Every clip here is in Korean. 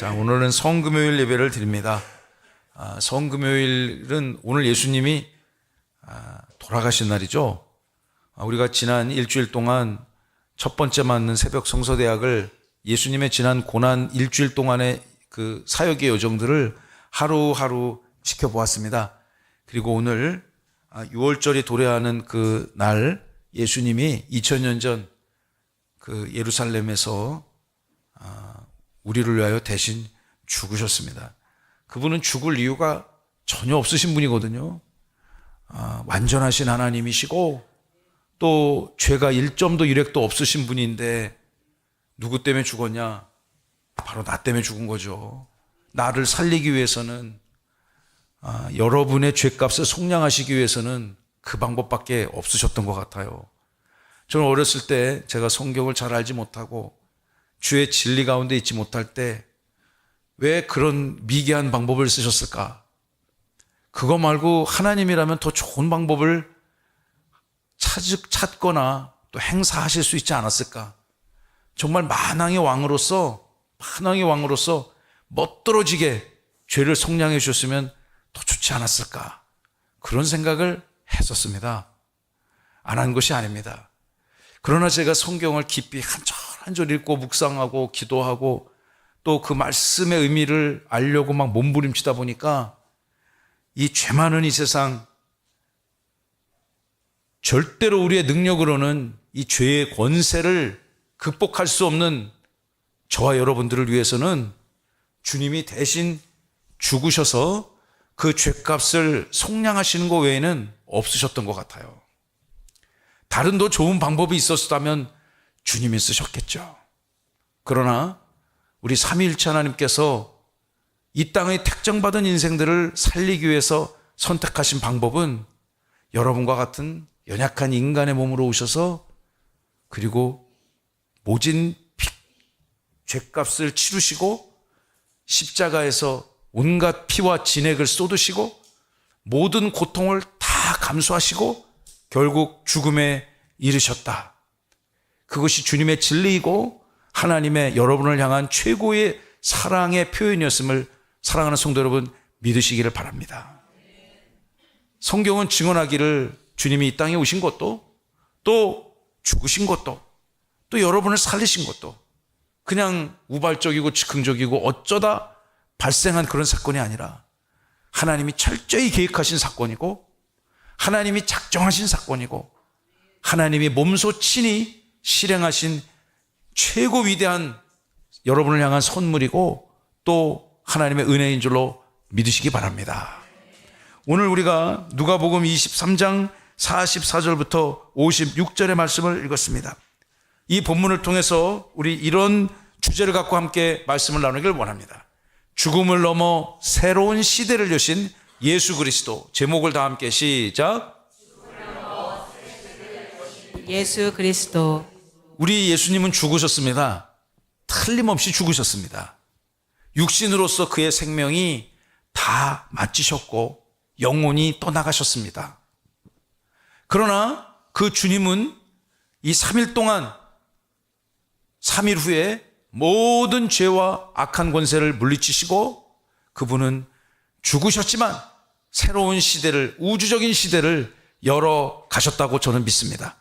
자, 오늘은 성금요일 예배를 드립니다. 성금요일은 오늘 예수님이 돌아가신 날이죠. 우리가 지난 일주일 동안 첫 번째 맞는 새벽 성서대학을 예수님의 지난 고난 일주일 동안의 그 사역의 여정들을 하루하루 지켜보았습니다. 그리고 오늘 6월절이 도래하는 그 날 예수님이 2000년 전 그 예루살렘에서 우리를 위하여 대신 죽으셨습니다. 그분은 죽을 이유가 전혀 없으신 분이거든요. 완전하신 하나님이시고 또 죄가 1점도 일획도 없으신 분인데 누구 때문에 죽었냐? 바로 나 때문에 죽은 거죠. 나를 살리기 위해서는, 여러분의 죄값을 속량하시기 위해서는 그 방법밖에 없으셨던 것 같아요. 저는 어렸을 때 제가 성경을 잘 알지 못하고 주의 진리 가운데 있지 못할 때 왜 그런 미개한 방법을 쓰셨을까? 그거 말고 하나님이라면 더 좋은 방법을 찾거나 또 행사하실 수 있지 않았을까? 정말 만왕의 왕으로서 멋들어지게 죄를 속량해 주셨으면 더 좋지 않았을까? 그런 생각을 했었습니다. 안 한 것이 아닙니다. 그러나 제가 성경을 깊이 한 절 한 절 읽고 묵상하고 기도하고 또 그 말씀의 의미를 알려고 막 몸부림치다 보니까 이 죄 많은 이 세상, 절대로 우리의 능력으로는 이 죄의 권세를 극복할 수 없는 저와 여러분들을 위해서는 주님이 대신 죽으셔서 그 죄값을 속량하시는 것 외에는 없으셨던 것 같아요. 다른 더 좋은 방법이 있었다면 주님이 쓰셨겠죠. 그러나 우리 삼위일체 하나님께서 이 땅의 택정받은 인생들을 살리기 위해서 선택하신 방법은 여러분과 같은 연약한 인간의 몸으로 오셔서 그리고 모진 죄값을 치르시고 십자가에서 온갖 피와 진액을 쏟으시고 모든 고통을 다 감수하시고 결국 죽음에 이르셨다. 그것이 주님의 진리이고 하나님의 여러분을 향한 최고의 사랑의 표현이었음을 사랑하는 성도 여러분 믿으시기를 바랍니다. 성경은 증언하기를 주님이 이 땅에 오신 것도 또 죽으신 것도 또 여러분을 살리신 것도 그냥 우발적이고 즉흥적이고 어쩌다 발생한 그런 사건이 아니라 하나님이 철저히 계획하신 사건이고 하나님이 작정하신 사건이고 하나님이 몸소 친히 실행하신 최고 위대한 여러분을 향한 선물이고 또 하나님의 은혜인 줄로 믿으시기 바랍니다. 오늘 우리가 누가복음 23장 44절부터 56절의 말씀을 읽었습니다. 이 본문을 통해서 우리 이런 주제를 갖고 함께 말씀을 나누길 원합니다. 죽음을 넘어 새로운 시대를 여신 예수 그리스도. 제목을 다 함께 시작. 예수 그리스도. 우리 예수님은 죽으셨습니다. 틀림없이 죽으셨습니다. 육신으로서 그의 생명이 다 마치셨고 영혼이 떠나가셨습니다. 그러나 그 주님은 이 3일 동안 3일 후에 모든 죄와 악한 권세를 물리치시고 그분은 죽으셨지만 새로운 시대를, 우주적인 시대를 열어 가셨다고 저는 믿습니다.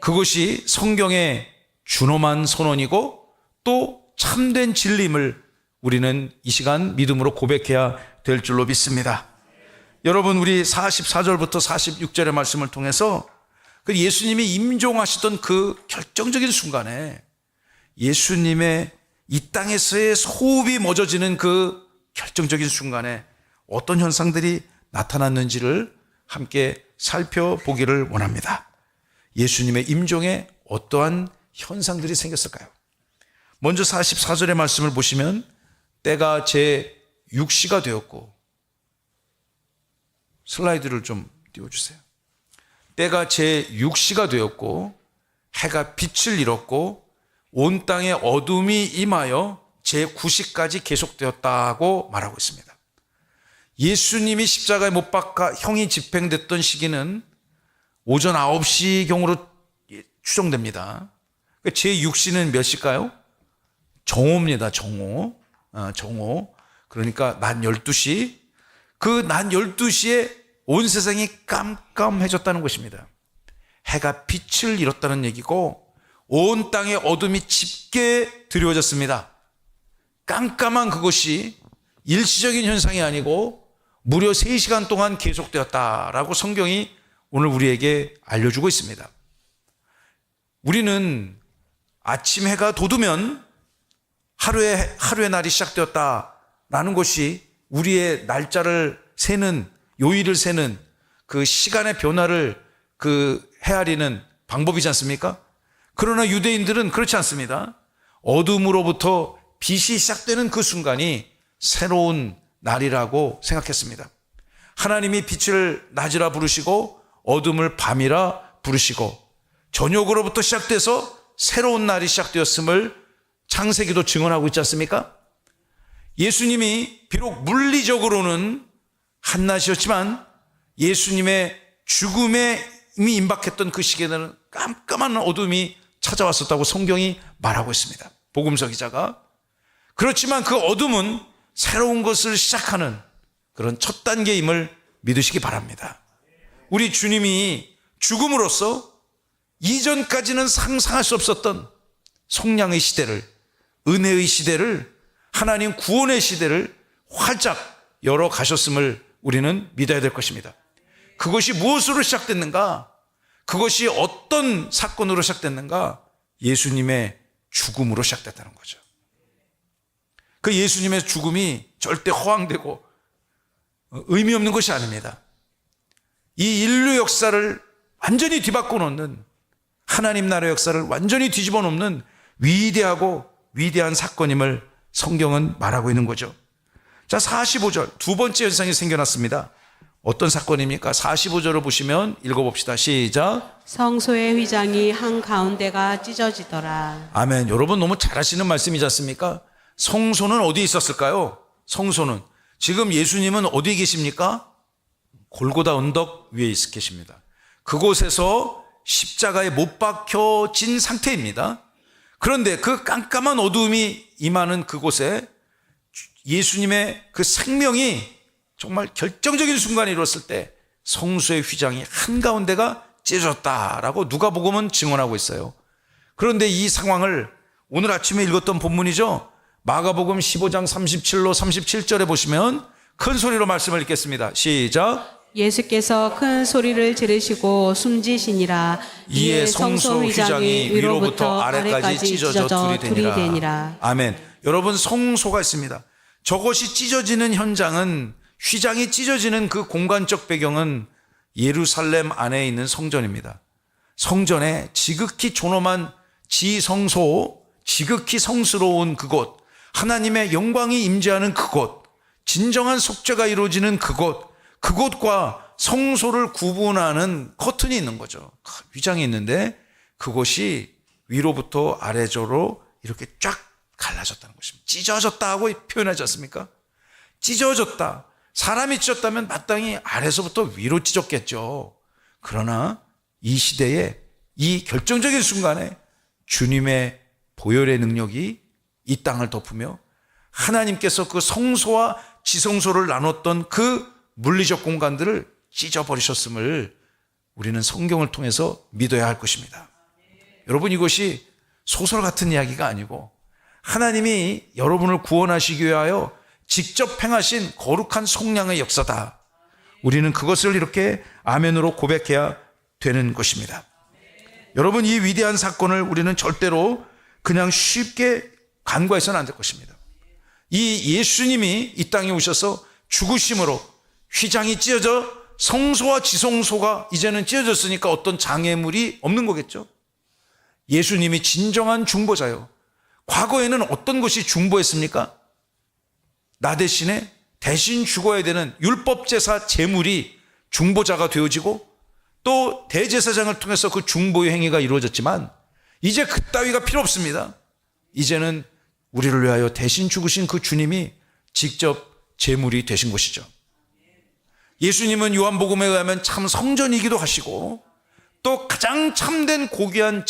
그것이 성경의 준엄한 선언이고 또 참된 진리임을 우리는 이 시간 믿음으로 고백해야 될 줄로 믿습니다. 여러분, 우리 44절부터 46절의 말씀을 통해서 그 예수님이 임종하시던 그 결정적인 순간에 예수님의 이 땅에서의 호흡이 멎어지는 그 결정적인 순간에 어떤 현상들이 나타났는지를 함께 살펴보기를 원합니다. 예수님의 임종에 어떠한 현상들이 생겼을까요? 먼저 44절의 말씀을 보시면 때가 제6시가 되었고, 슬라이드를 좀 띄워주세요. 때가 제6시가 되었고 해가 빛을 잃었고 온 땅에 어둠이 임하여 제9시까지 계속되었다고 말하고 있습니다. 예수님이 십자가에 못 박아 형이 집행됐던 시기는 오전 9시경으로 추정됩니다. 제6시는 몇 시일까요? 정오입니다. 정오. 정오. 그러니까 낮 12시. 그 낮 12시에 온 세상이 깜깜해졌다는 것입니다. 해가 빛을 잃었다는 얘기고 온 땅의 어둠이 짙게 드리워졌습니다. 깜깜한 그것이 일시적인 현상이 아니고 무려 3시간 동안 계속되었다라고 성경이 오늘 우리에게 알려주고 있습니다. 우리는 아침 해가 돋으면 하루의 날이 시작되었다라는 것이 우리의 날짜를 세는, 요일을 세는 그 시간의 변화를 헤아리는 방법이지 않습니까? 그러나 유대인들은 그렇지 않습니다. 어둠으로부터 빛이 시작되는 그 순간이 새로운 날이라고 생각했습니다. 하나님이 빛을 낮이라 부르시고 어둠을 밤이라 부르시고 저녁으로부터 시작돼서 새로운 날이 시작되었음을 창세기도 증언하고 있지 않습니까? 예수님이 비록 물리적으로는 한낮이었지만 예수님의 죽음에 이미 임박했던 그 시기에는 깜깜한 어둠이 찾아왔었다고 성경이 말하고 있습니다. 복음서 기자가. 그렇지만 그 어둠은 새로운 것을 시작하는 그런 첫 단계임을 믿으시기 바랍니다. 우리 주님이 죽음으로써 이전까지는 상상할 수 없었던 속량의 시대를, 은혜의 시대를, 하나님 구원의 시대를 활짝 열어 가셨음을 우리는 믿어야 될 것입니다. 그것이 무엇으로 시작됐는가? 그것이 어떤 사건으로 시작됐는가? 예수님의 죽음으로 시작됐다는 거죠. 그 예수님의 죽음이 절대 허황되고 의미 없는 것이 아닙니다. 이 인류 역사를 완전히 뒤바꿔 놓는, 하나님 나라의 역사를 완전히 뒤집어 놓는 위대하고 위대한 사건임을 성경은 말하고 있는 거죠. 자, 45절 두 번째 현상이 생겨났습니다. 어떤 사건입니까? 45절을 보시면 읽어봅시다. 시작. 성소의 휘장이 한가운데가 찢어지더라. 아멘. 여러분 너무 잘하시는 말씀이지 않습니까? 성소는 어디에 있었을까요? 성소는 지금 예수님은 어디에 계십니까? 골고다 언덕 위에 계십니다. 그곳에서 십자가에 못 박혀진 상태입니다. 그런데 그 깜깜한 어두움이 임하는 그곳에 예수님의 그 생명이 정말 결정적인 순간에 이뤘을 때 성소의 휘장이 한가운데가 찢어졌다라고 누가복음은 증언하고 있어요. 그런데 이 상황을 오늘 아침에 읽었던 본문이죠. 마가복음 15장 37로 37절에 보시면 큰 소리로 말씀을 읽겠습니다. 시작. 예수께서 큰 소리를 지르시고 숨지시니라. 이에 성소 휘장이 위로부터 아래까지 찢어져 둘이 되니라. 아멘. 여러분, 성소가 있습니다. 저것이 찢어지는 현장은, 휘장이 찢어지는 그 공간적 배경은 예루살렘 안에 있는 성전입니다. 성전에 지극히 존엄한 지성소, 지극히 성스러운 그곳, 하나님의 영광이 임재하는 그곳, 진정한 속죄가 이루어지는 그곳과 성소를 구분하는 커튼이 있는 거죠. 휘장이 있는데 그것이 위로부터 아래쪽으로 이렇게 쫙 갈라졌다는 것입니다. 찢어졌다고 표현하지 않습니까? 찢어졌다. 사람이 찢었다면 마땅히 아래서부터 위로 찢었겠죠. 그러나 이 시대에 이 결정적인 순간에 주님의 보혈의 능력이 이 땅을 덮으며 하나님께서 그 성소와 지성소를 나눴던 그 물리적 공간들을 찢어버리셨음을 우리는 성경을 통해서 믿어야 할 것입니다. 여러분, 이것이 소설 같은 이야기가 아니고 하나님이 여러분을 구원하시기 위하여 직접 행하신 거룩한 속량의 역사다. 우리는 그것을 이렇게 아멘으로 고백해야 되는 것입니다. 여러분, 이 위대한 사건을 우리는 절대로 그냥 쉽게 간과해서는 안 될 것입니다. 이 예수님이 이 땅에 오셔서 죽으심으로 휘장이 찢어져 성소와 지성소가 이제는 찢어졌으니까 어떤 장애물이 없는 거겠죠. 예수님이 진정한 중보자요. 과거에는 어떤 것이 중보했습니까? 나 대신에 대신 죽어야 되는 율법제사 제물이 중보자가 되어지고 또 대제사장을 통해서 그 중보의 행위가 이루어졌지만 이제 그따위가 필요 없습니다. 이제는 우리를 위하여 대신 죽으신 그 주님이 직접 제물이 되신 것이죠. 예수님은 요한복음에 의하면 참 성전이기도 하시고 또 가장 참된 고귀한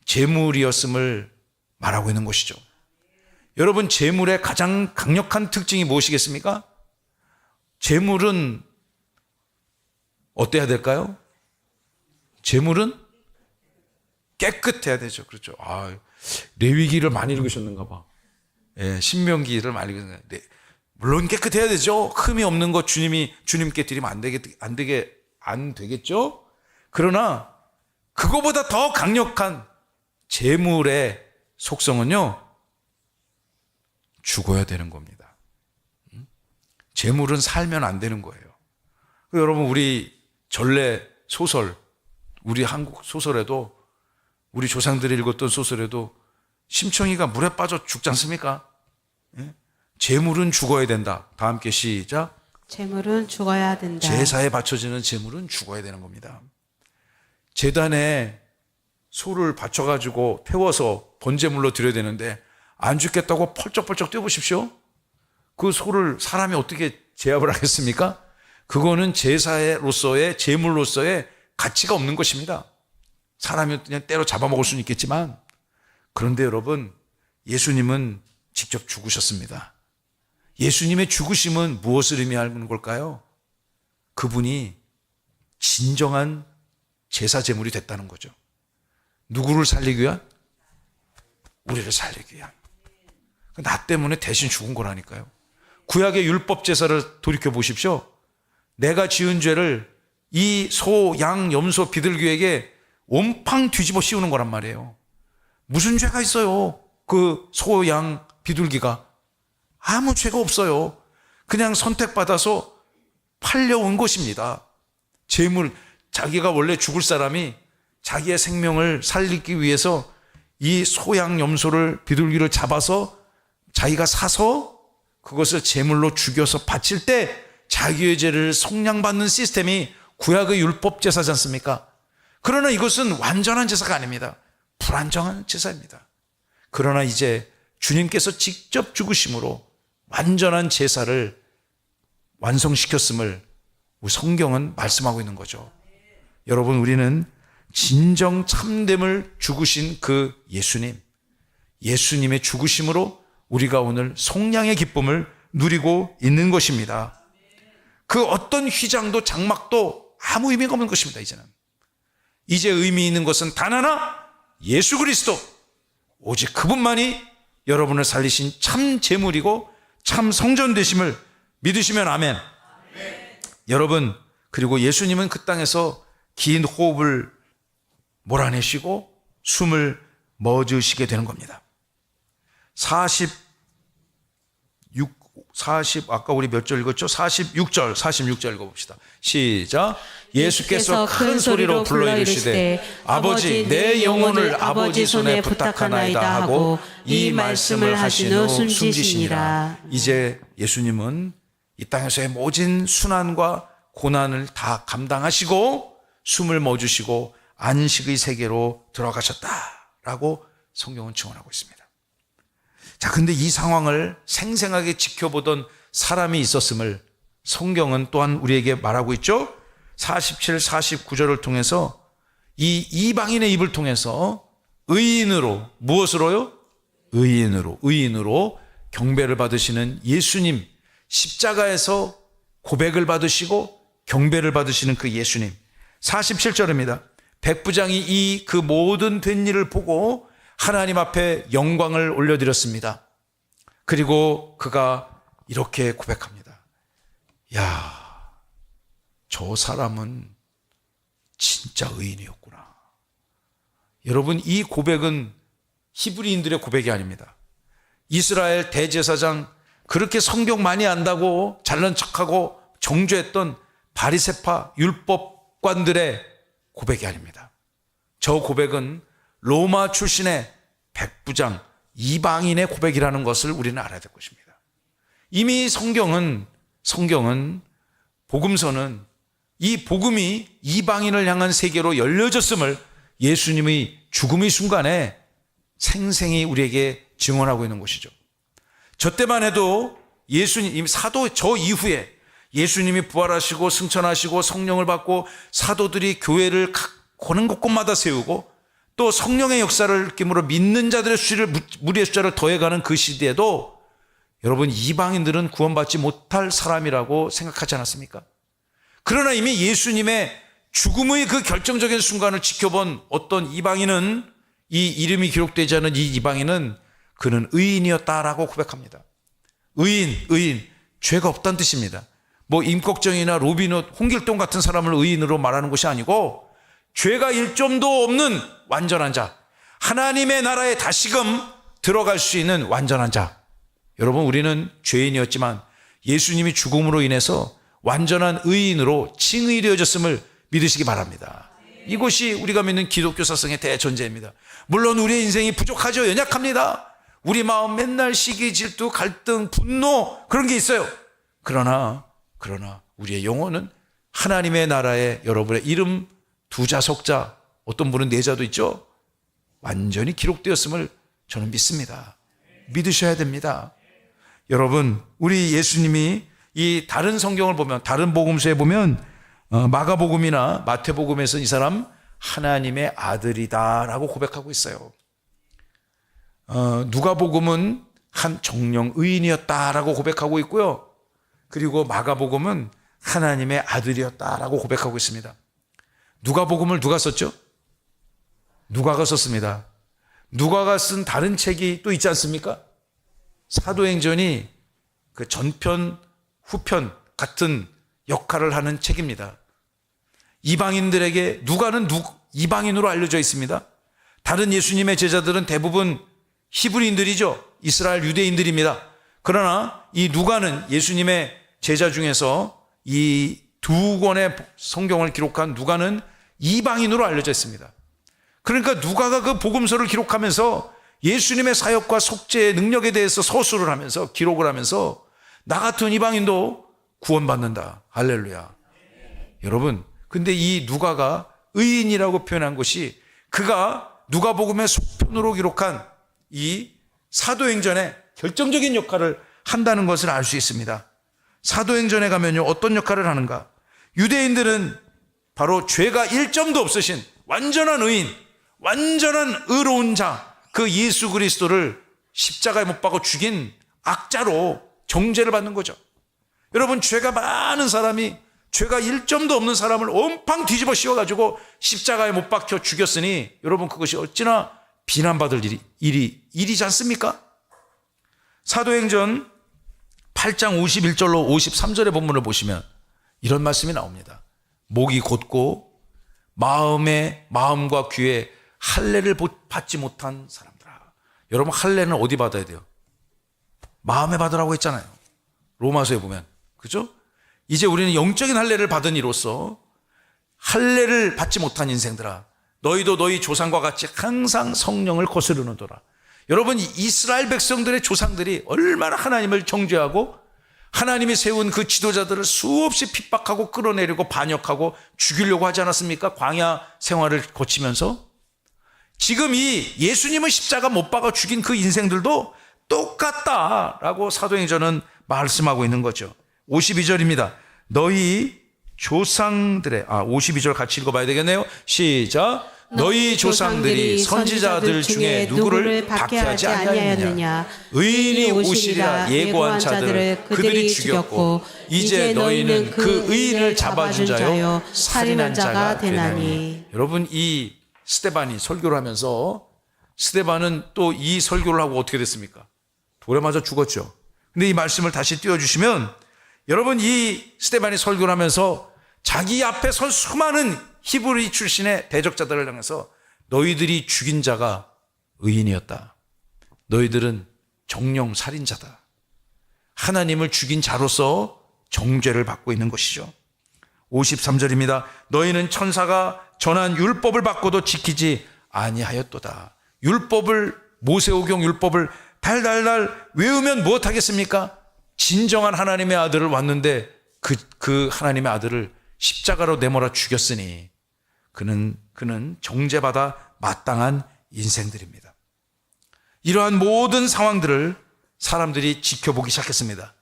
제물이었음을 말하고 있는 것이죠. 여러분, 재물의 가장 강력한 특징이 무엇이겠습니까? 재물은 어때야 될까요? 재물은 깨끗해야 되죠. 그렇죠. 레위기를 많이 읽으셨는가 봐. 예, 신명기를 많이 읽으셨는가 봐. 물론 깨끗해야 되죠. 흠이 없는 것 주님께 드리면 안 되겠죠? 그러나 그거보다 더 강력한 재물의 속성은요, 죽어야 되는 겁니다. 재물은 살면 안 되는 거예요. 여러분, 우리 전래 소설, 우리 한국 소설에도, 우리 조상들이 읽었던 소설에도 심청이가 물에 빠져 죽지 않습니까? 예? 재물은 죽어야 된다. 다 함께 시작. 재물은 죽어야 된다. 제사에 바쳐지는 재물은 죽어야 되는 겁니다. 제단에 소를 바쳐가지고 태워서 번제물로 드려야 되는데 안 죽겠다고 펄쩍펄쩍 뛰어보십시오. 그 소를 사람이 어떻게 제압을 하겠습니까? 그거는 제사로서의, 제물로서의 가치가 없는 것입니다. 사람이 그냥 때로 잡아먹을 수는 있겠지만, 그런데 여러분, 예수님은 직접 죽으셨습니다. 예수님의 죽으심은 무엇을 의미하는 걸까요? 그분이 진정한 제사 제물이 됐다는 거죠. 누구를 살리기 위한? 우리를 살리기 위한. 나 때문에 대신 죽은 거라니까요. 구약의 율법 제사를 돌이켜 보십시오. 내가 지은 죄를 이 소, 양, 염소, 비둘기에게 온팡 뒤집어 씌우는 거란 말이에요. 무슨 죄가 있어요? 그 소, 양, 비둘기가 아무 죄가 없어요. 그냥 선택받아서 팔려온 것입니다. 재물, 자기가 원래 죽을 사람이 자기의 생명을 살리기 위해서 이 소양 염소를, 비둘기를 잡아서 자기가 사서 그것을 제물로 죽여서 바칠 때 자기의 죄를 속량받는 시스템이 구약의 율법 제사지 않습니까? 그러나 이것은 완전한 제사가 아닙니다. 불완전한 제사입니다. 그러나 이제 주님께서 직접 죽으심으로 완전한 제사를 완성시켰음을 우리 성경은 말씀하고 있는 거죠. 여러분, 우리는 진정 참됨을 죽으신 그 예수님의 죽으심으로 우리가 오늘 속량의 기쁨을 누리고 있는 것입니다. 그 어떤 휘장도 장막도 아무 의미가 없는 것입니다. 이제 의미 있는 것은 단 하나, 예수 그리스도, 오직 그분만이 여러분을 살리신 참 제물이고 참 성전 되심을 믿으시면 아멘. 여러분, 그리고 예수님은 그 땅에서 긴 호흡을 몰아내시고 숨을 멎으시게 되는 겁니다. 아까 우리 몇 절 읽었죠? 46절 읽어봅시다. 시작. 예수께서 큰 소리로 불러 이르시되 아버지, 내 영혼을 아버지 손에 부탁하나이다 하고 이 말씀을 하신 후 숨지시니라. 이제 예수님은 이 땅에서의 모진 순환과 고난을 다 감당하시고 숨을 멎으시고 안식의 세계로 들어가셨다라고 성경은 증언하고 있습니다. 자, 근데 이 상황을 생생하게 지켜보던 사람이 있었음을 성경은 또한 우리에게 말하고 있죠. 47, 49절을 통해서 이 이방인의 입을 통해서 의인으로, 무엇으로요? 의인으로 경배를 받으시는 예수님, 십자가에서 고백을 받으시고 경배를 받으시는 그 예수님. 47절입니다. 백부장이 그 모든 된 일을 보고 하나님 앞에 영광을 올려드렸습니다. 그리고 그가 이렇게 고백합니다. 야, 저 사람은 진짜 의인이었구나. 여러분, 이 고백은 히브리인들의 고백이 아닙니다. 이스라엘 대제사장, 그렇게 성경 많이 안다고 잘난 척하고 정죄했던 바리새파 율법관들의 고백이 아닙니다. 저 고백은 로마 출신의 백부장, 이방인의 고백이라는 것을 우리는 알아야 될 것입니다. 이미 성경은 복음서는 이 복음이 이방인을 향한 세계로 열려졌음을 예수님의 죽음의 순간에 생생히 우리에게 증언하고 있는 것이죠. 저 때만 해도 예수님, 사도 저 이후에 예수님이 부활하시고 승천하시고 성령을 받고 사도들이 교회를 가는 곳곳마다 세우고 또 성령의 역사를 느낌으로 믿는 자들의 무리의 숫자를 더해가는 그 시대에도 여러분 이방인들은 구원받지 못할 사람이라고 생각하지 않았습니까? 그러나 이미 예수님의 죽음의 그 결정적인 순간을 지켜본 어떤 이방인은, 이 이름이 기록되지 않은 이 이방인은 그는 의인이었다라고 고백합니다. 의인, 죄가 없다는 뜻입니다. 뭐 임꺽정이나 로빈훗, 홍길동 같은 사람을 의인으로 말하는 것이 아니고 죄가 일점도 없는 완전한 자, 하나님의 나라에 다시금 들어갈 수 있는 완전한 자. 여러분, 우리는 죄인이었지만 예수님이 죽음으로 인해서 완전한 의인으로 칭의 되어졌음을 믿으시기 바랍니다. 이것이 우리가 믿는 기독교 사상의 대전제입니다. 물론 우리의 인생이 부족하죠. 연약합니다. 우리 마음 맨날 시기, 질투, 갈등, 분노 그런 게 있어요. 그러나 우리의 영혼은 하나님의 나라에 여러분의 이름 두자 석자, 어떤 분은 네자도 있죠. 완전히 기록되었음을 저는 믿습니다. 믿으셔야 됩니다. 여러분, 우리 예수님이 이 다른 성경을 보면, 다른 복음서에 보면 마가복음이나 마태복음에서 이 사람 하나님의 아들이다라고 고백하고 있어요. 누가복음은 한 정령 의인이었다라고 고백하고 있고요. 그리고 마가복음은 하나님의 아들이었다라고 고백하고 있습니다. 누가복음을 누가 썼죠? 누가가 썼습니다. 누가가 쓴 다른 책이 또 있지 않습니까? 사도행전이 그 전편, 후편 같은 역할을 하는 책입니다. 이방인들에게 누가는 이방인으로 알려져 있습니다. 다른 예수님의 제자들은 대부분 히브리인들이죠. 이스라엘 유대인들입니다. 그러나 이 누가는 예수님의 제자 중에서 이 두 권의 성경을 기록한 누가는 이방인으로 알려져 있습니다. 그러니까 누가가 그 복음서를 기록하면서 예수님의 사역과 속죄의 능력에 대해서 서술을 하면서 기록을 하면서 나 같은 이방인도 구원받는다. 할렐루야. 여러분, 근데 이 누가가 의인이라고 표현한 것이 그가 누가복음의 속편으로 기록한 이 사도행전에 결정적인 역할을 한다는 것을 알 수 있습니다. 사도행전에 가면요, 어떤 역할을 하는가? 유대인들은 바로 죄가 일점도 없으신 완전한 의인, 완전한 의로운 자, 그 예수 그리스도를 십자가에 못 박아 죽인 악자로 정죄를 받는 거죠. 여러분, 죄가 많은 사람이, 죄가 일점도 없는 사람을 온팡 뒤집어 씌워가지고 십자가에 못 박혀 죽였으니 여러분, 그것이 어찌나 비난받을 일이지 않습니까? 사도행전 8장 51절로 53절의 본문을 보시면 이런 말씀이 나옵니다. 목이 곧고 마음과 귀에 할례를 받지 못한 사람들아. 여러분, 할례는 어디 받아야 돼요? 마음에 받으라고 했잖아요. 로마서에 보면. 그죠? 이제 우리는 영적인 할례를 받은 이로써 할례를 받지 못한 인생들아, 너희도 너희 조상과 같이 항상 성령을 거스르는도다. 여러분, 이스라엘 백성들의 조상들이 얼마나 하나님을 정죄하고 하나님이 세운 그 지도자들을 수없이 핍박하고 끌어내리고 반역하고 죽이려고 하지 않았습니까? 광야 생활을 거치면서. 지금 이 예수님은 십자가 못 박아 죽인 그 인생들도 똑같다라고 사도행전은 말씀하고 있는 거죠. 52절입니다. 너희 조상들의 52절 같이 읽어봐야 되겠네요. 시작. 너희 조상들이 선지자들 중에 누구를 박해하지 아니하였느냐? 의인이 오시리라 예고한 자들을 그들이 죽였고 이제 너희는 그 의인을 잡아준 자요 살인한 자가 되나니. 여러분, 이 스데반이 설교를 하면서, 스데반은 또 이 설교를 하고 어떻게 됐습니까? 돌에 맞아 죽었죠. 근데 이 말씀을 다시 띄워주시면, 여러분, 이 스데반이 설교를 하면서 자기 앞에 선 수많은 히브리 출신의 대적자들을 향해서 너희들이 죽인 자가 의인이었다. 너희들은 정령 살인자다. 하나님을 죽인 자로서 정죄를 받고 있는 것이죠. 53절입니다. 너희는 천사가 전한 율법을 받고도 지키지 아니하였도다. 율법을, 모세오경 율법을 달달달 외우면 무엇하겠습니까? 진정한 하나님의 아들을 왔는데 그 하나님의 아들을 십자가로 내몰아 죽였으니 그는 정죄받아 마땅한 인생들입니다. 이러한 모든 상황들을 사람들이 지켜보기 시작했습니다.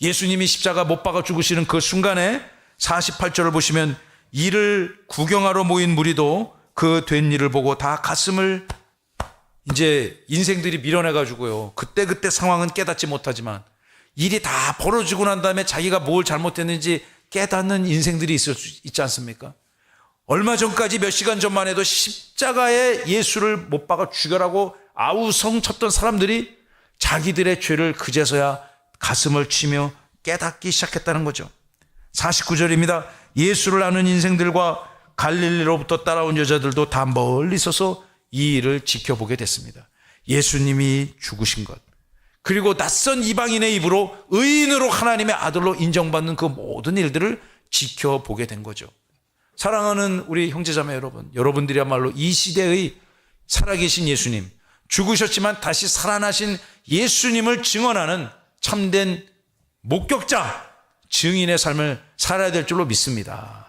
예수님이 십자가 못 박아 죽으시는 그 순간에 48절을 보시면 이를 구경하러 모인 무리도 그 된 일을 보고 다 가슴을 이제 인생들이 밀어내가지고요. 그때 상황은 깨닫지 못하지만 일이 다 벌어지고 난 다음에 자기가 뭘 잘못했는지 깨닫는 인생들이 있을 수 있지 않습니까? 얼마 전까지 몇 시간 전만 해도 십자가에 예수를 못 박아 죽여라고 아우성 쳤던 사람들이 자기들의 죄를 그제서야 가슴을 치며 깨닫기 시작했다는 거죠. 49절입니다. 예수를 아는 인생들과 갈릴리로부터 따라온 여자들도 다 멀리 서서 이 일을 지켜보게 됐습니다. 예수님이 죽으신 것, 그리고 낯선 이방인의 입으로 의인으로 하나님의 아들로 인정받는 그 모든 일들을 지켜보게 된 거죠. 사랑하는 우리 형제자매 여러분, 여러분들이야말로 이 시대의 살아계신 예수님, 죽으셨지만 다시 살아나신 예수님을 증언하는 참된 목격자, 증인의 삶을 살아야 될 줄로 믿습니다.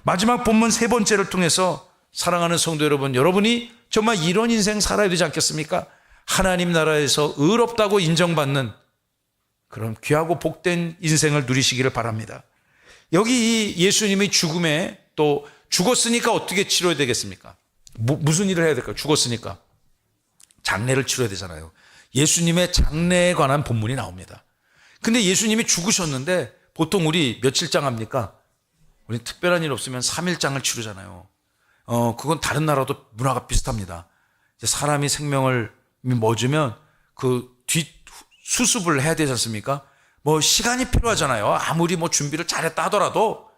마지막 본문 세 번째를 통해서 사랑하는 성도 여러분, 여러분이 정말 이런 인생 살아야 되지 않겠습니까? 하나님 나라에서 의롭다고 인정받는 그런 귀하고 복된 인생을 누리시기를 바랍니다. 여기 이 예수님의 죽음에 또 죽었으니까 어떻게 치러야 되겠습니까? 무슨 일을 해야 될까요? 죽었으니까 장례를 치러야 되잖아요. 예수님의 장례에 관한 본문이 나옵니다. 근데 예수님이 죽으셨는데 보통 우리 며칠장 합니까? 우리 특별한 일 없으면 3일장을 치르잖아요. 그건 다른 나라도 문화가 비슷합니다. 이제 사람이 생명을 멎으면 그 수습을 해야 되지 않습니까? 뭐 시간이 필요하잖아요. 아무리 뭐 준비를 잘했다 하더라도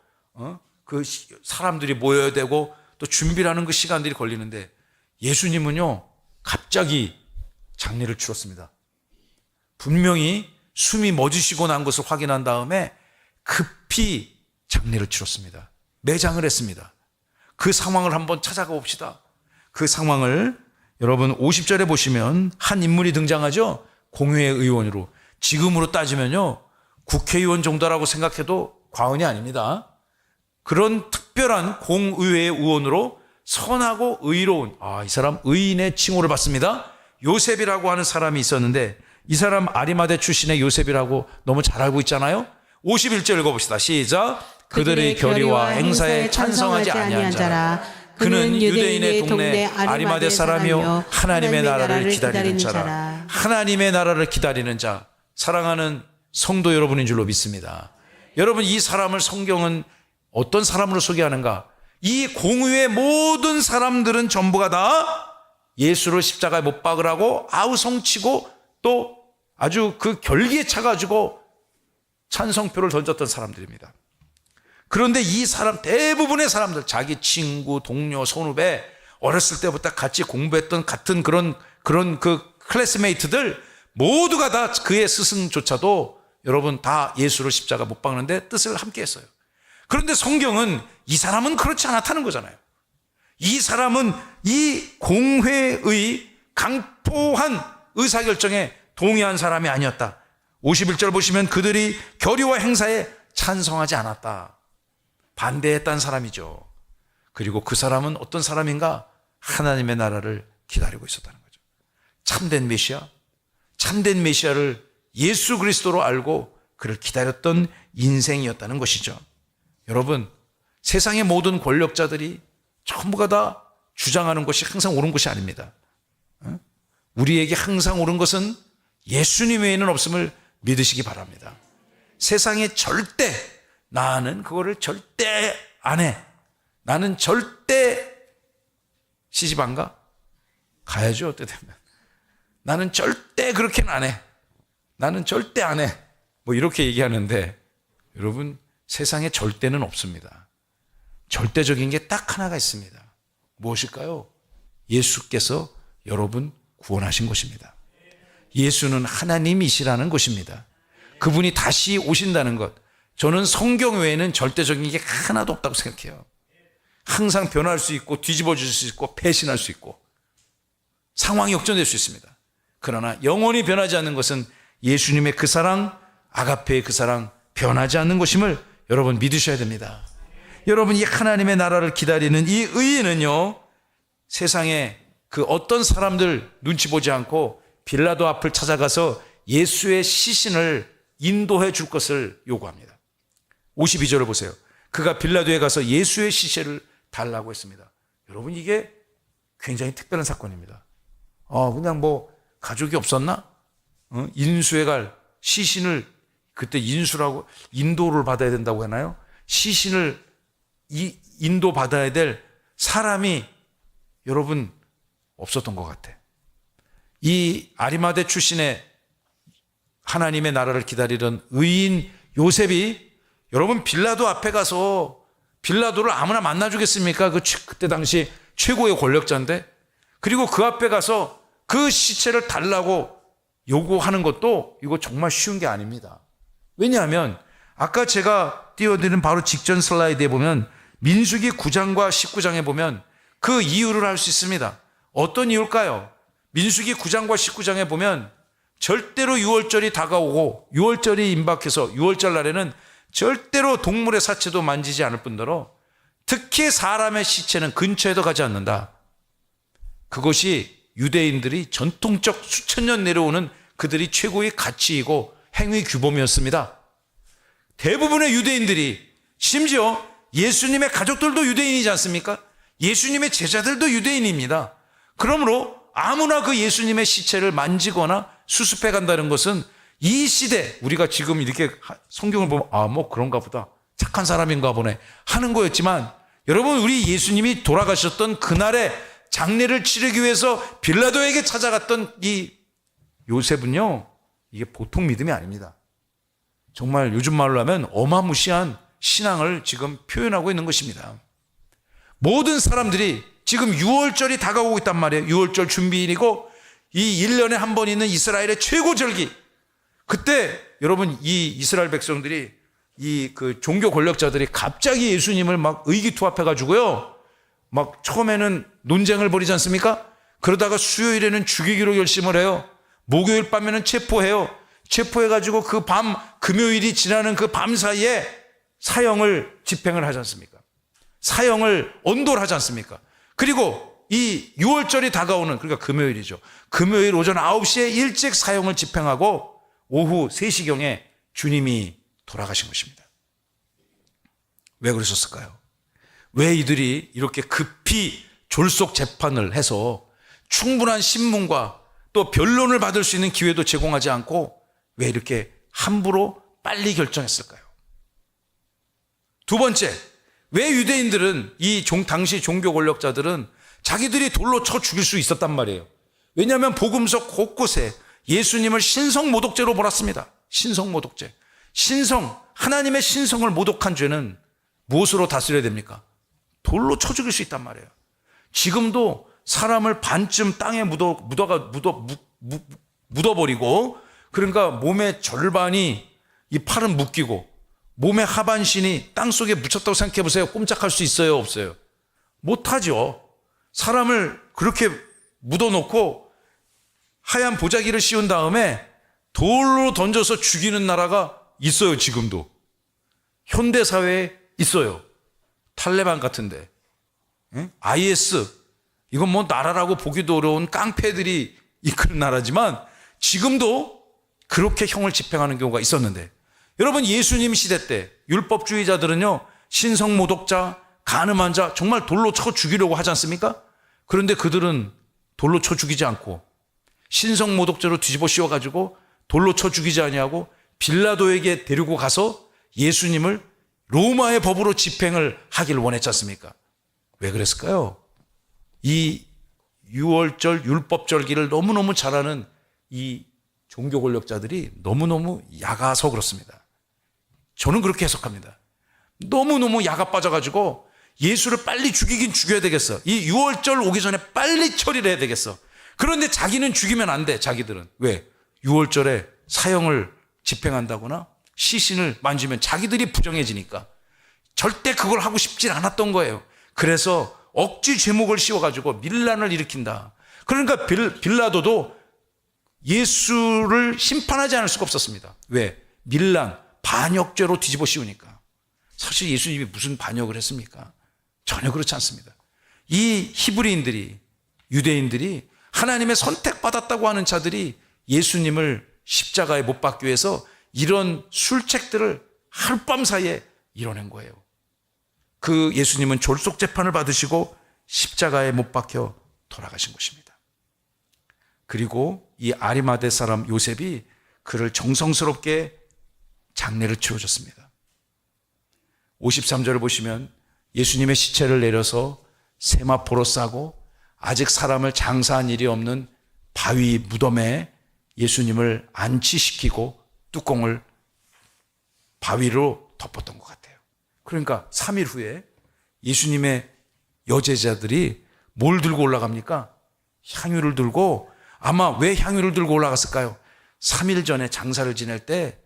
그 사람들이 모여야 되고 또 준비를 하는 그 시간들이 걸리는데 예수님은요 갑자기 장례를 치렀습니다. 분명히 숨이 멎으시고 난 것을 확인한 다음에 급히 장례를 치렀습니다. 매장을 했습니다. 그 상황을 한번 찾아가 봅시다. 그 상황을 여러분 50절에 보시면 한 인물이 등장하죠. 공회의 의원으로. 지금으로 따지면요 국회의원 정도라고 생각해도 과언이 아닙니다. 그런 특별한 공의회의 의원으로 선하고 의로운, 이 사람 의인의 칭호를 받습니다. 요셉이라고 하는 사람이 있었는데 이 사람 아리마대 출신의 요셉이라고 너무 잘 알고 있잖아요. 51절 읽어봅시다. 시작. 그들의 결의와 행사에 찬성하지 아니한 자라. 그는 유대인의 동네 아리마대 사람이요 하나님의 나라를 기다리는 자라. 하나님의 나라를 기다리는 자. 사랑하는 성도 여러분인 줄로 믿습니다. 여러분, 이 사람을 성경은 어떤 사람으로 소개하는가? 이 공의의 모든 사람들은 전부가 다 예수를 십자가에 못 박으라고 아우성치고 또 아주 그 결기에 차가지고 찬성표를 던졌던 사람들입니다. 그런데 이 사람, 대부분의 사람들, 자기 친구, 동료, 선후배, 어렸을 때부터 같이 공부했던 같은 그런 그 클래스메이트들 모두가 다 그의 스승조차도 여러분 다 예수를 십자가 못 박는데 뜻을 함께 했어요. 그런데 성경은 이 사람은 그렇지 않았다는 거잖아요. 이 사람은 이 공회의 강포한 의사결정에 동의한 사람이 아니었다. 51절 보시면 그들이 결의와 행사에 찬성하지 않았다. 반대했다는 사람이죠. 그리고 그 사람은 어떤 사람인가? 하나님의 나라를 기다리고 있었다는 거죠. 참된 메시아, 참된 메시아를 예수 그리스도로 알고 그를 기다렸던 인생이었다는 것이죠. 여러분, 세상의 모든 권력자들이 전부가 다 주장하는 것이 항상 옳은 것이 아닙니다. 우리에게 항상 옳은 것은 예수님 외에는 없음을 믿으시기 바랍니다. 세상에 절대 나는 그거를 절대 안 해. 나는 절대 시집 안 가? 가야죠, 어때 되면. 나는 절대 그렇게는 안 해. 나는 절대 안 해. 뭐 이렇게 얘기하는데 여러분, 세상에 절대는 없습니다. 절대적인 게 딱 하나가 있습니다. 무엇일까요? 예수께서 여러분 구원하신 것입니다. 예수는 하나님이시라는 것입니다. 그분이 다시 오신다는 것. 저는 성경 외에는 절대적인 게 하나도 없다고 생각해요. 항상 변할 수 있고 뒤집어질 수 있고 배신할 수 있고 상황이 역전될 수 있습니다. 그러나 영원히 변하지 않는 것은 예수님의 그 사랑, 아가페의 그 사랑, 변하지 않는 것임을 여러분 믿으셔야 됩니다. 여러분, 이 하나님의 나라를 기다리는 이 의인은요, 세상에 그 어떤 사람들 눈치 보지 않고 빌라도 앞을 찾아가서 예수의 시신을 인도해 줄 것을 요구합니다. 52절을 보세요. 그가 빌라도에 가서 예수의 시신을 달라고 했습니다. 여러분 이게 굉장히 특별한 사건입니다. 그냥 뭐 가족이 없었나? 인수에 갈 시신을, 그때 인수라고 인도를 받아야 된다고 하나요? 시신을 인도 받아야 될 사람이 여러분 없었던 것 같아. 이 아리마대 출신의 하나님의 나라를 기다리던 의인 요셉이 여러분 빌라도 앞에 가서 빌라도를 아무나 만나주겠습니까? 그때 당시 최고의 권력자인데, 그리고 그 앞에 가서 그 시체를 달라고 요구하는 것도 이거 정말 쉬운 게 아닙니다. 왜냐하면 아까 제가 띄워드린 바로 직전 슬라이드에 보면 민수기 9장과 19장에 보면 그 이유를 알 수 있습니다. 어떤 이유일까요? 민수기 9장과 19장에 보면 절대로 유월절이 다가오고 유월절이 임박해서 유월절 날에는 절대로 동물의 사체도 만지지 않을 뿐더러 특히 사람의 시체는 근처에도 가지 않는다. 그것이 유대인들이 전통적 수천 년 내려오는 그들이 최고의 가치이고 행위 규범이었습니다. 대부분의 유대인들이, 심지어 예수님의 가족들도 유대인이지 않습니까? 예수님의 제자들도 유대인입니다. 그러므로 아무나 그 예수님의 시체를 만지거나 수습해 간다는 것은 이 시대, 우리가 지금 이렇게 성경을 보면 뭐 그런가 보다, 착한 사람인가 보네 하는 거였지만, 여러분 우리 예수님이 돌아가셨던 그날에 장례를 치르기 위해서 빌라도에게 찾아갔던 이 요셉은요, 이게 보통 믿음이 아닙니다. 정말 요즘 말로 하면 어마무시한 신앙을 지금 표현하고 있는 것입니다. 모든 사람들이 지금 유월절이 다가오고 있단 말이에요. 유월절 준비일이고 이 1년에 한 번 있는 이스라엘의 최고 절기. 그때 여러분 이 이스라엘 백성들이 이 그 종교 권력자들이 갑자기 예수님을 막 의기투합해 가지고요, 막 처음에는 논쟁을 벌이지 않습니까? 그러다가 수요일에는 죽이기로 결심을 해요. 목요일 밤에는 체포해요. 체포해가지고 그 밤, 금요일이 지나는 그 밤 사이에 사형을 집행을 하지 않습니까? 사형을 언도를 하지 않습니까? 그리고 이 6월절이 다가오는, 그러니까 금요일이죠. 금요일 오전 9시에 일찍 사형을 집행하고 오후 3시경에 주님이 돌아가신 것입니다. 왜 그러셨을까요? 왜 이들이 이렇게 급히 졸속 재판을 해서 충분한 신문과 또 변론을 받을 수 있는 기회도 제공하지 않고 왜 이렇게 함부로 빨리 결정했을까요? 두 번째, 왜 유대인들은 당시 종교 권력자들은 자기들이 돌로 쳐 죽일 수 있었단 말이에요. 왜냐하면 복음서 곳곳에 예수님을 신성모독죄로 몰았습니다. 신성모독죄. 하나님의 신성을 모독한 죄는 무엇으로 다스려야 됩니까? 돌로 쳐 죽일 수 있단 말이에요. 지금도 사람을 반쯤 땅에 묻어버리고, 그러니까 몸의 절반이, 이 팔은 묶이고 몸의 하반신이 땅속에 묻혔다고 생각해 보세요. 꼼짝할 수 있어요, 없어요? 못하죠. 사람을 그렇게 묻어놓고 하얀 보자기를 씌운 다음에 돌로 던져서 죽이는 나라가 있어요. 지금도 현대사회에 있어요. 탈레반 같은데, IS, 이건 뭐 나라라고 보기도 어려운 깡패들이 이끄는 나라지만 지금도 그렇게 형을 집행하는 경우가 있었는데, 여러분 예수님 시대 때 율법주의자들은요, 신성모독자, 간음한 자 정말 돌로 쳐 죽이려고 하지 않습니까? 그런데 그들은 돌로 쳐 죽이지 않고 신성모독죄로 뒤집어 씌워가지고 돌로 쳐 죽이지 아니하고 빌라도에게 데리고 가서 예수님을 로마의 법으로 집행을 하길 원했지 않습니까? 왜 그랬을까요? 이 6월절 율법절기를 너무너무 잘하는 이 종교 권력자들이 너무너무 야가서 그렇습니다. 저는 그렇게 해석합니다. 너무너무 야가 빠져가지고 예수를 빨리 죽이긴 죽여야 되겠어. 이 6월절 오기 전에 빨리 처리를 해야 되겠어. 그런데 자기는 죽이면 안 돼. 자기들은. 왜? 6월절에 사형을 집행한다거나 시신을 만지면 자기들이 부정해지니까 절대 그걸 하고 싶진 않았던 거예요. 그래서 억지 죄목을 씌워가지고 밀란을 일으킨다. 그러니까 빌라도도 예수를 심판하지 않을 수가 없었습니다. 왜? 밀란, 반역죄로 뒤집어 씌우니까. 사실 예수님이 무슨 반역을 했습니까? 전혀 그렇지 않습니다. 이 히브리인들이, 유대인들이, 하나님의 선택받았다고 하는 자들이 예수님을 십자가에 못 박기 위해서 이런 술책들을 하룻밤 사이에 이뤄낸 거예요. 그 예수님은 졸속 재판을 받으시고 십자가에 못 박혀 돌아가신 것입니다. 그리고 이 아리마대 사람 요셉이 그를 정성스럽게 장례를 치러줬습니다. 53절을 보시면 예수님의 시체를 내려서 세마포로 싸고 아직 사람을 장사한 일이 없는 바위 무덤에 예수님을 안치시키고 뚜껑을 바위로 덮었던 것 같아요. 그러니까 3일 후에 예수님의 여제자들이 뭘 들고 올라갑니까? 향유를 들고, 아마 왜 향유를 들고 올라갔을까요? 3일 전에 장사를 지낼 때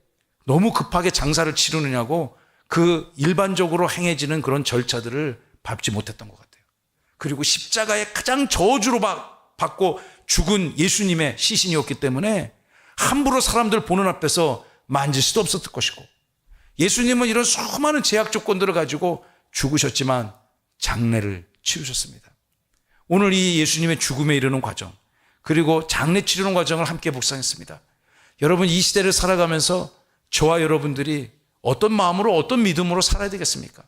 너무 급하게 장사를 치르느냐고 그 일반적으로 행해지는 그런 절차들을 밟지 못했던 것 같아요. 그리고 십자가에 가장 저주로 받고 죽은 예수님의 시신이었기 때문에 함부로 사람들 보는 앞에서 만질 수도 없었을 것이고, 예수님은 이런 수많은 제약 조건들을 가지고 죽으셨지만 장례를 치르셨습니다. 오늘 이 예수님의 죽음에 이르는 과정, 그리고 장례 치르는 과정을 함께 묵상했습니다. 여러분, 이 시대를 살아가면서 저와 여러분들이 어떤 마음으로, 어떤 믿음으로 살아야 되겠습니까?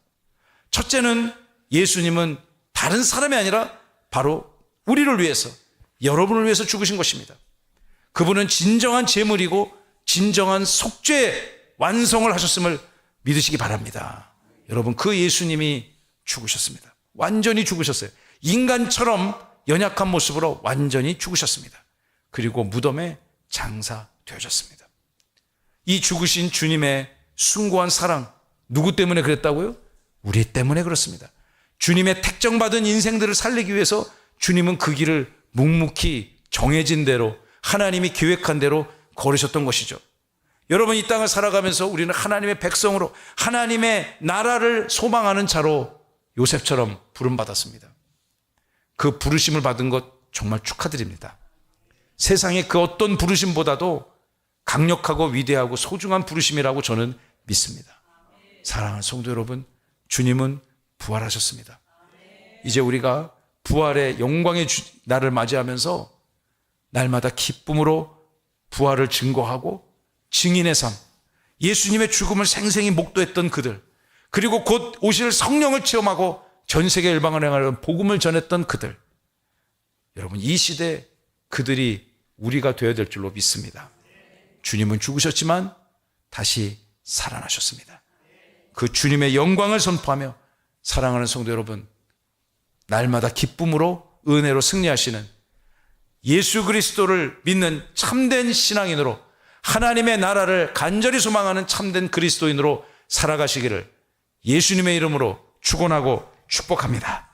첫째는 예수님은 다른 사람이 아니라 바로 우리를 위해서, 여러분을 위해서 죽으신 것입니다. 그분은 진정한 제물이고 진정한 속죄 완성을 하셨음을 믿으시기 바랍니다. 여러분, 그 예수님이 죽으셨습니다. 완전히 죽으셨어요. 인간처럼 연약한 모습으로 완전히 죽으셨습니다. 그리고 무덤에 장사되셨습니다. 이 죽으신 주님의 숭고한 사랑, 누구 때문에 그랬다고요? 우리 때문에 그렇습니다. 주님의 택정받은 인생들을 살리기 위해서 주님은 그 길을 묵묵히 정해진 대로, 하나님이 계획한 대로 걸으셨던 것이죠. 여러분, 이 땅을 살아가면서 우리는 하나님의 백성으로, 하나님의 나라를 소망하는 자로 요셉처럼 부름받았습니다. 그 부르심을 받은 것 정말 축하드립니다. 세상의 그 어떤 부르심보다도 강력하고 위대하고 소중한 부르심이라고 저는 믿습니다. 사랑하는 성도 여러분, 주님은 부활하셨습니다. 이제 우리가 부활의 영광의 날을 맞이하면서 날마다 기쁨으로 부활을 증거하고 증인의 삶, 예수님의 죽음을 생생히 목도했던 그들, 그리고 곧 오실 성령을 체험하고 전 세계 열방을 행하는 복음을 전했던 그들, 여러분, 이 시대 그들이 우리가 되어야 될 줄로 믿습니다. 주님은 죽으셨지만 다시 살아나셨습니다. 그 주님의 영광을 선포하며 사랑하는 성도 여러분, 날마다 기쁨으로 은혜로 승리하시는 예수 그리스도를 믿는 참된 신앙인으로, 하나님의 나라를 간절히 소망하는 참된 그리스도인으로 살아가시기를 예수님의 이름으로 축원하고 축복합니다.